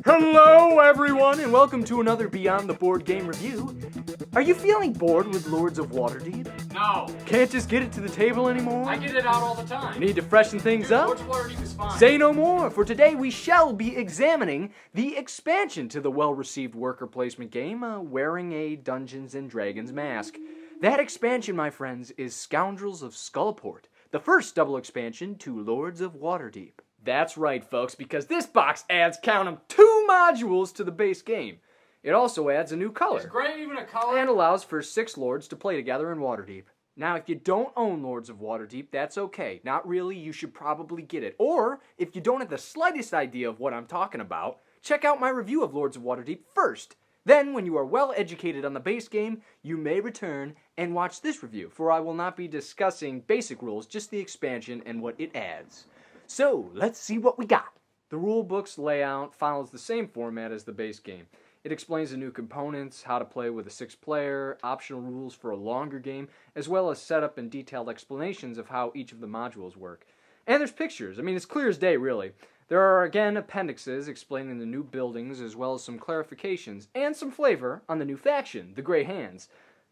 Hello everyone and welcome to another Beyond the Board Game review. Are you feeling bored with Lords of Waterdeep? No. Can't just get it to the table anymore? I get it out all the time. Need to freshen things up? Lords of Waterdeep is fine. Say no more, for today we shall be examining the expansion to the well-received worker placement game, Wearing a Dungeons & Dragons Mask. That expansion, my friends, is Scoundrels of Skullport, the first double expansion to Lords of Waterdeep. That's right, folks, because this box adds, count 'em, 2 modules to the base game. It also adds a new color. Is gray even a color? And allows for 6 lords to play together in Waterdeep. Now, if you don't own Lords of Waterdeep, that's okay. Not really, you should probably get it. Or, if you don't have the slightest idea of what I'm talking about, check out my review of Lords of Waterdeep first. Then, when you are well educated on the base game, you may return and watch this review, for I will not be discussing basic rules, just the expansion and what it adds. So, let's see what we got. The rulebook's layout follows the same format as the base game. It explains the new components, how to play with a 6-player, optional rules for a longer game, as well as setup and detailed explanations of how each of the modules work. And there's pictures. I mean, it's clear as day, really. There are, again, appendixes explaining the new buildings, as well as some clarifications, and some flavor on the new faction, the Grey Hands.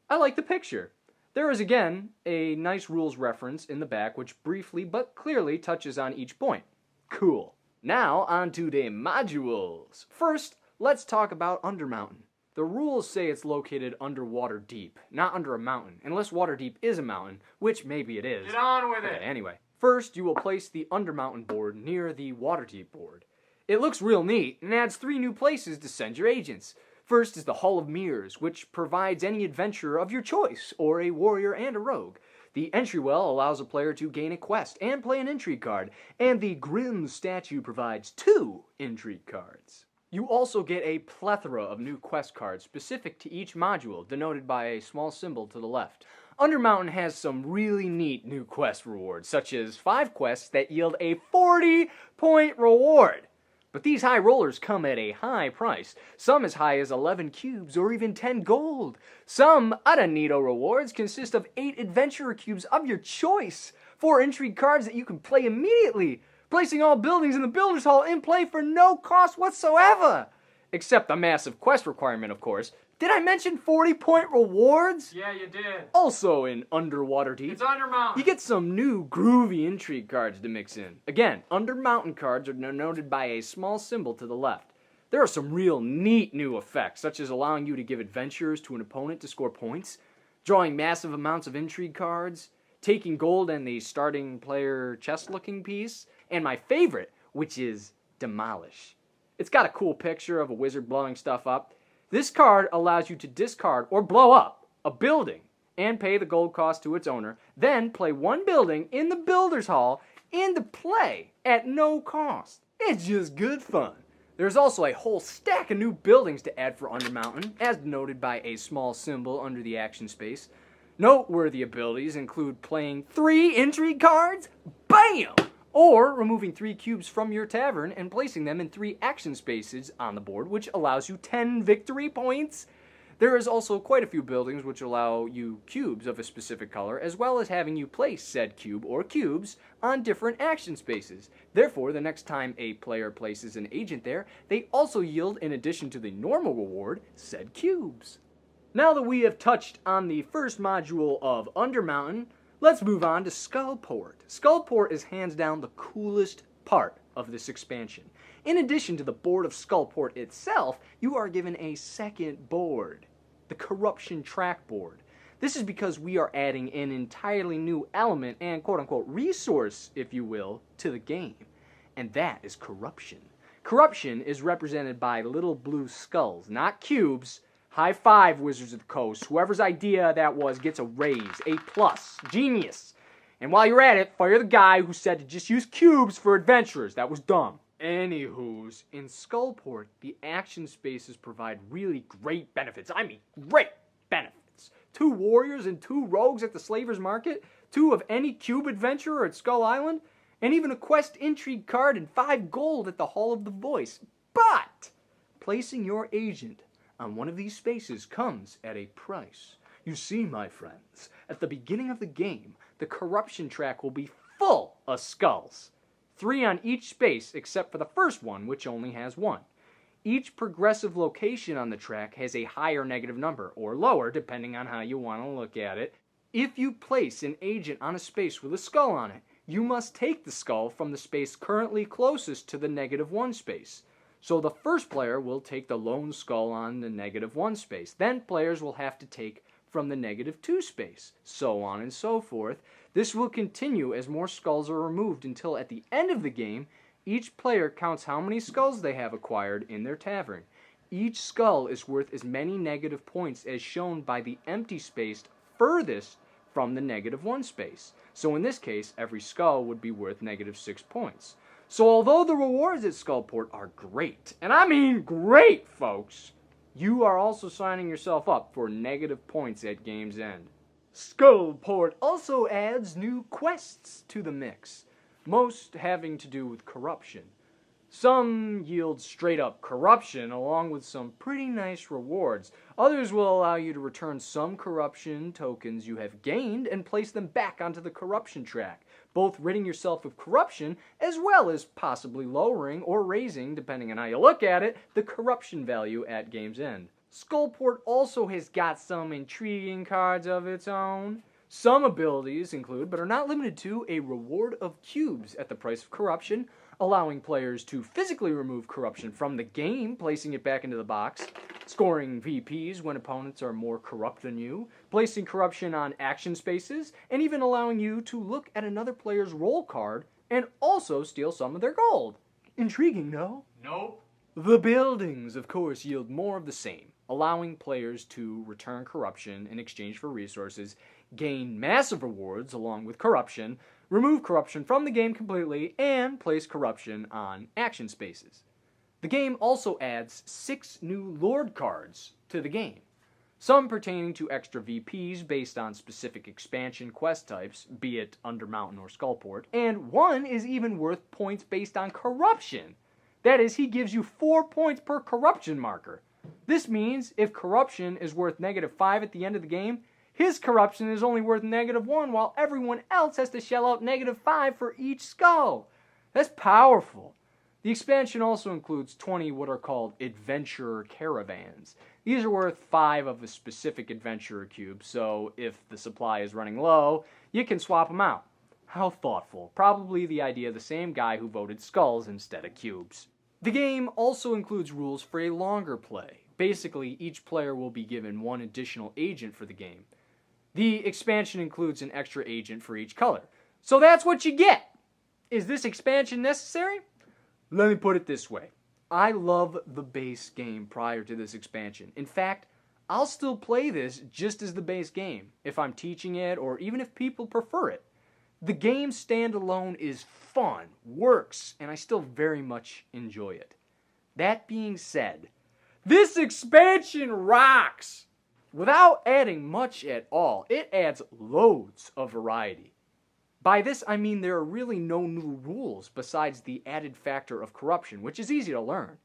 I like the picture. There is, again, a nice rules reference in the back which briefly but clearly touches on each point. Cool. Now, on to the modules. First, let's talk about Undermountain. The rules say it's located under Waterdeep, not under a mountain, unless Waterdeep is a mountain, which maybe it is. Get on with it. Okay, anyway. First, you will place the Undermountain board near the Waterdeep board. It looks real neat and adds 3 new places to send your agents. First is the Hall of Mirrors, which provides any adventurer of your choice, or a warrior and a rogue. The entry well allows a player to gain a quest and play an intrigue card, and the Grim statue provides 2 intrigue cards. You also get a plethora of new quest cards specific to each module, denoted by a small symbol to the left. Undermountain has some really neat new quest rewards, such as 5 quests that yield a 40-point reward. But these high rollers come at a high price, some as high as 11 cubes or even 10 gold. Some Adanito rewards consist of 8 adventurer cubes of your choice, 4 intrigue cards that you can play immediately, placing all buildings in the Builder's Hall in play for no cost whatsoever. Except the massive quest requirement, of course. Did I mention 40-point rewards? Yeah, you did. Also in Waterdeep, It's Undermountain. you get some new groovy intrigue cards to mix in. Again, Undermountain cards are denoted by a small symbol to the left. There are some real neat new effects, such as allowing you to give adventurers to an opponent to score points, drawing massive amounts of intrigue cards, taking gold and the starting player chest-looking piece, and my favorite, which is Demolish. It's got a cool picture of a wizard blowing stuff up. This card allows you to discard or blow up a building and pay the gold cost to its owner, then play 1 building in the Builder's Hall into play at no cost. It's just good fun. There's also a whole stack of new buildings to add for Undermountain, as denoted by a small symbol under the action space. Noteworthy abilities include playing 3 intrigue cards, BAM! Or removing 3 cubes from your tavern and placing them in 3 action spaces on the board, which allows you 10 victory points. There is also quite a few buildings which allow you cubes of a specific color, as well as having you place said cube or cubes on different action spaces. Therefore, the next time a player places an agent there, they also yield, in addition to the normal reward, said cubes. Now that we have touched on the first module of Undermountain, let's move on to Skullport. Skullport is hands down the coolest part of this expansion. In addition to the board of Skullport itself, you are given a second board, the Corruption Track board. This is because we are adding an entirely new element and quote-unquote resource, if you will, to the game. And that is corruption. Corruption is represented by little blue skulls, not cubes. High five, Wizards of the Coast. Whoever's idea that was gets a raise. A+. Genius. And while you're at it, fire the guy who said to just use cubes for adventurers. That was dumb. Anywho's, in Skullport, the action spaces provide really great benefits. I mean, great benefits. 2 warriors and 2 rogues at the Slaver's Market, 2 of any cube adventurer at Skull Island, and even a quest intrigue card and 5 gold at the Hall of the Voice. But placing your agent on one of these spaces comes at a price. You see, my friends, at the beginning of the game, the corruption track will be full of skulls. 3 on each space except for the first one, which only has 1. Each progressive location on the track has a higher negative number, or lower, depending on how you want to look at it. If you place an agent on a space with a skull on it, you must take the skull from the space currently closest to the -1 space. So the first player will take the lone skull on the -1 space. Then players will have to take from the -2 space, so on and so forth. This will continue as more skulls are removed until at the end of the game, each player counts how many skulls they have acquired in their tavern. Each skull is worth as many negative points as shown by the empty space furthest from the -1 space. So in this case, every skull would be worth -6 points. So although the rewards at Skullport are great, and I mean great, folks, you are also signing yourself up for negative points at game's end. Skullport also adds new quests to the mix, most having to do with corruption. Some yield straight up corruption along with some pretty nice rewards. Others will allow you to return some corruption tokens you have gained and place them back onto the corruption track, both ridding yourself of corruption as well as possibly lowering or raising, depending on how you look at it, the corruption value at game's end. Skullport also has got some intriguing cards of its own. Some abilities include, but are not limited to, a reward of cubes at the price of corruption, allowing players to physically remove corruption from the game, placing it back into the box, scoring VPs when opponents are more corrupt than you, placing corruption on action spaces, and even allowing you to look at another player's roll card and also steal some of their gold. Intriguing, no? Nope. The buildings, of course, yield more of the same, allowing players to return corruption in exchange for resources, gain massive rewards along with corruption, remove corruption from the game completely, and place corruption on action spaces. The game also adds 6 new Lord cards to the game, some pertaining to extra VPs based on specific expansion quest types, be it Undermountain or Skullport, and one is even worth points based on corruption. That is, he gives you 4 points per corruption marker. This means if corruption is worth -5 at the end of the game, his corruption is only worth -1, while everyone else has to shell out -5 for each skull. That's powerful. The expansion also includes 20 what are called adventurer caravans. These are worth 5 of a specific adventurer cube, so if the supply is running low, you can swap them out. How thoughtful. Probably the idea of the same guy who voted skulls instead of cubes. The game also includes rules for a longer play. Basically, each player will be given 1 additional agent for the game. The expansion includes an extra agent for each color. So that's what you get! Is this expansion necessary? Let me put it this way. I love the base game prior to this expansion. In fact, I'll still play this just as the base game, if I'm teaching it or even if people prefer it. The game standalone is fun, works, and I still very much enjoy it. That being said, this expansion rocks! Without adding much at all, it adds loads of variety. By this, I mean there are really no new rules besides the added factor of corruption, which is easy to learn.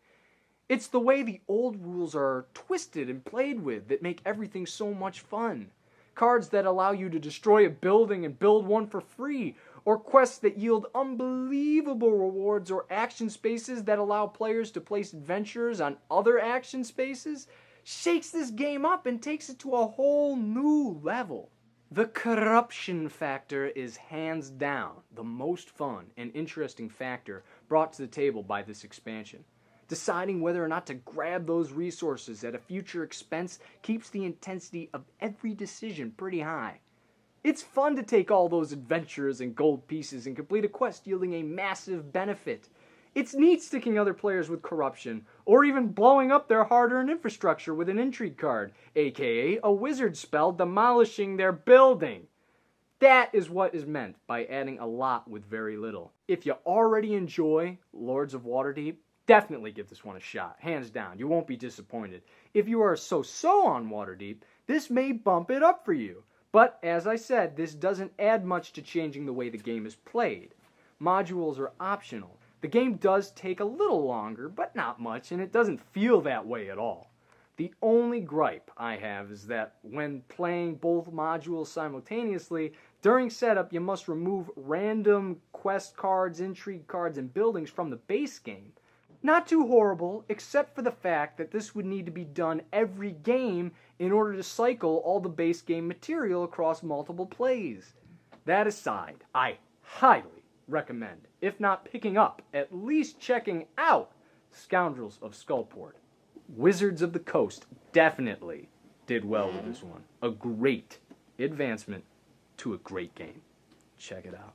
It's the way the old rules are twisted and played with that make everything so much fun. Cards that allow you to destroy a building and build one for free, or quests that yield unbelievable rewards, or action spaces that allow players to place adventurers on other action spaces, shakes this game up and takes it to a whole new level. The corruption factor is hands down the most fun and interesting factor brought to the table by this expansion. Deciding whether or not to grab those resources at a future expense keeps the intensity of every decision pretty high. It's fun to take all those adventures and gold pieces and complete a quest yielding a massive benefit. It's neat sticking other players with corruption, or even blowing up their hard-earned infrastructure with an intrigue card, aka a wizard spell demolishing their building. That is what is meant by adding a lot with very little. If you already enjoy Lords of Waterdeep, definitely give this one a shot, hands down. You won't be disappointed. If you are so-so on Waterdeep, this may bump it up for you. But, as I said, this doesn't add much to changing the way the game is played. Modules are optional. The game does take a little longer, but not much, and it doesn't feel that way at all. The only gripe I have is that when playing both modules simultaneously, during setup you must remove random quest cards, intrigue cards, and buildings from the base game. Not too horrible, except for the fact that this would need to be done every game in order to cycle all the base game material across multiple plays. That aside, I highly recommend, if not picking up, at least checking out Scoundrels of Skullport. Wizards of the Coast definitely did well with this one. A great advancement to a great game. Check it out.